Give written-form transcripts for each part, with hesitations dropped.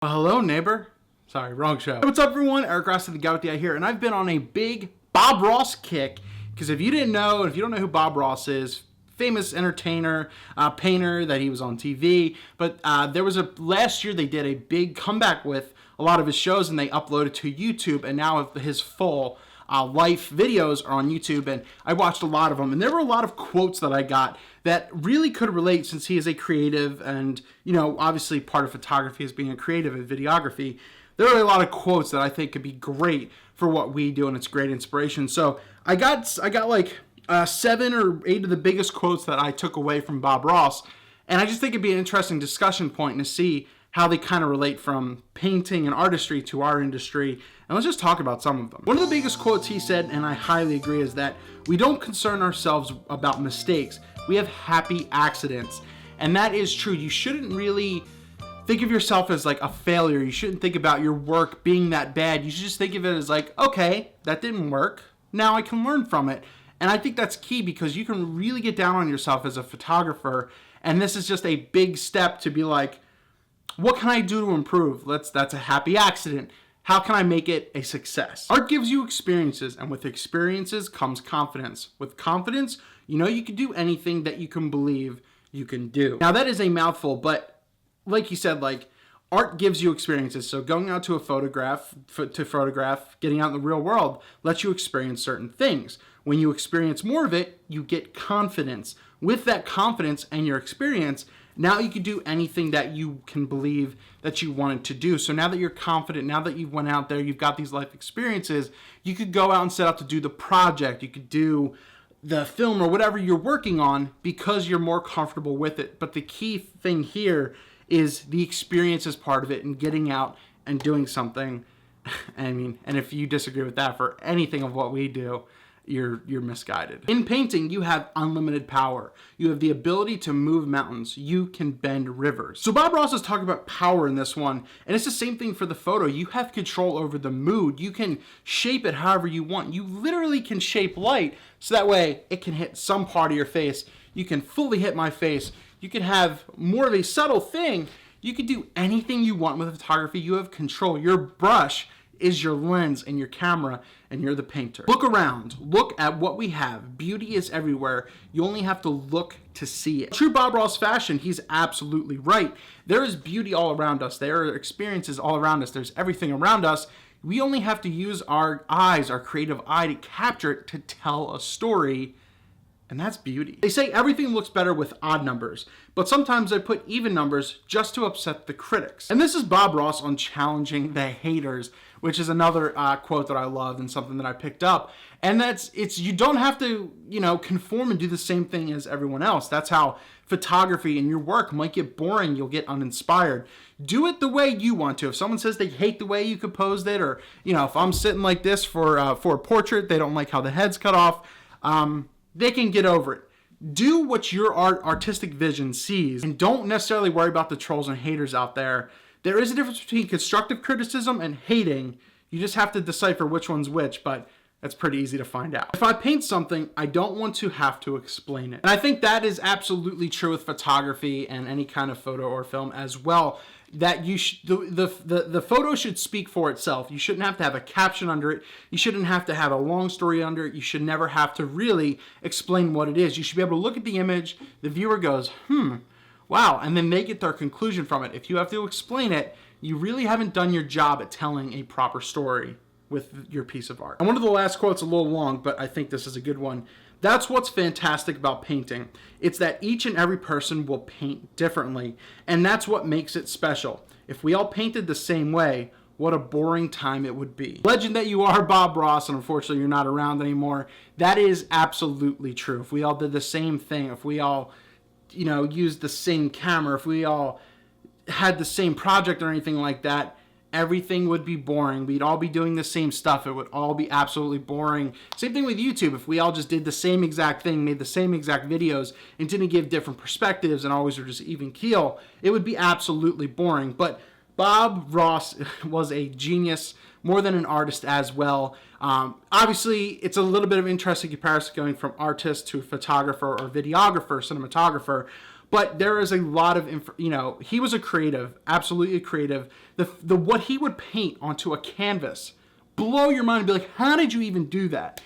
Well, hello, neighbor. Sorry, wrong show. Hey, what's up, everyone? Eric Rossi, the guy with the eye here, and I've been on a big Bob Ross kick. Because if you didn't know, if you don't know who Bob Ross is, famous entertainer, painter, that he was on TV. But there was last year they did a big comeback with a lot of his shows, and they uploaded to YouTube, and now his full life videos are on YouTube, and I watched a lot of them, and there were a lot of quotes that I got that really could relate, since he is a creative, and obviously part of photography is being a creative and videography. There are a lot of quotes that I think could be great for what we do, and it's great inspiration. So I got like 7 or 8 of the biggest quotes that I took away from Bob Ross, and I just think it'd be an interesting discussion point to see how they kind of relate from painting and artistry to our industry. And let's just talk about some of them. One of the biggest quotes he said, and I highly agree, is that we don't concern ourselves about mistakes. We have happy accidents. And that is true. You shouldn't really think of yourself as like a failure. You shouldn't think about your work being that bad. You should just think of it as like, okay, that didn't work. Now I can learn from it. And I think that's key, because you can really get down on yourself as a photographer. And this is just a big step to be like, what can I do to improve? That's a happy accident. How can I make it a success? Art gives you experiences, and with experiences comes confidence. With confidence, you can do anything that you can believe you can do. Now that is a mouthful, but like you said, art gives you experiences. So going out to photograph, getting out in the real world lets you experience certain things. When you experience more of it, you get confidence. With that confidence and your experience, now you can do anything that you can believe that you wanted to do. So now that you're confident, now that you've went out there, you've got these life experiences, you could go out and set out to do the project. You could do the film or whatever you're working on, because you're more comfortable with it. But the key thing here is the experience is part of it, and getting out and doing something. And if you disagree with that for anything of what we do, you're misguided. In painting, you have unlimited power. You have the ability to move mountains. You can bend rivers. So Bob Ross is talking about power in this one, and it's the same thing for the photo. You have control over the mood. You can shape it however you want. You literally can shape light, so that way it can hit some part of your face. You can fully hit my face. You can have more of a subtle thing. You can do anything you want with photography. You have control. Your brush is your lens and your camera, and you're the painter. Look around. Look at what we have. Beauty is everywhere. You only have to look to see it. True Bob Ross fashion, he's absolutely right. There is beauty all around us. There are experiences all around us. There's everything around us. We only have to use our eyes, our creative eye, to capture it, to tell a story. And that's beauty. They say everything looks better with odd numbers, but sometimes they put even numbers just to upset the critics. And this is Bob Ross on challenging the haters, which is another quote that I loved and something that I picked up. And you don't have to, conform and do the same thing as everyone else. That's how photography and your work might get boring. You'll get uninspired. Do it the way you want to. If someone says they hate the way you composed it, or, if I'm sitting like this for a portrait, they don't like how the head's cut off, they can get over it. Do what your artistic vision sees, and don't necessarily worry about the trolls and haters out there. There is a difference between constructive criticism and hating. You just have to decipher which one's which, but that's pretty easy to find out. If I paint something, I don't want to have to explain it. And I think that is absolutely true with photography and any kind of photo or film as well. That the photo should speak for itself. You shouldn't have to have a caption under it. You shouldn't have to have a long story under it. You should never have to really explain what it is. You should be able to look at the image, the viewer goes, wow, and then they get their conclusion from it. If you have to explain it, you really haven't done your job at telling a proper story with your piece of art. And one of the last quotes, a little long, but I think this is a good one. That's what's fantastic about painting. It's that each and every person will paint differently, and that's what makes it special. If we all painted the same way, what a boring time it would be. Legend that you are, Bob Ross, and unfortunately you're not around anymore. That is absolutely true. If we all did the same thing, if we all, used the same camera, if we all had the same project or anything like that, everything would be boring. We'd all be doing the same stuff. It would all be absolutely boring. Same thing with YouTube. If we all just did the same exact thing, made the same exact videos, and didn't give different perspectives and always were just even keel, it would be absolutely boring. But Bob Ross was a genius, more than an artist as well. Obviously, it's a little bit of interesting comparison going from artist to photographer or videographer, cinematographer. But there is a lot of, he was a creative, absolutely creative. The what he would paint onto a canvas, blow your mind and be like, how did you even do that?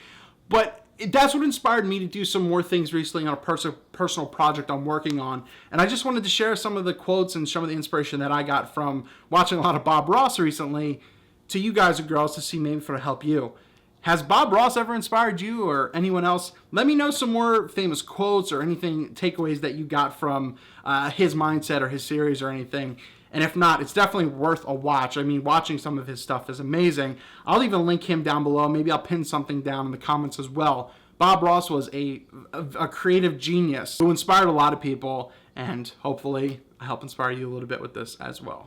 But that's what inspired me to do some more things recently on a personal project I'm working on. And I just wanted to share some of the quotes and some of the inspiration that I got from watching a lot of Bob Ross recently to you guys and girls to see maybe if it'll help you. Has Bob Ross ever inspired you or anyone else? Let me know some more famous quotes or anything, takeaways that you got from his mindset or his series or anything. And if not, it's definitely worth a watch. I mean, watching some of his stuff is amazing. I'll even link him down below. Maybe I'll pin something down in the comments as well. Bob Ross was a creative genius who inspired a lot of people, and hopefully I help inspire you a little bit with this as well.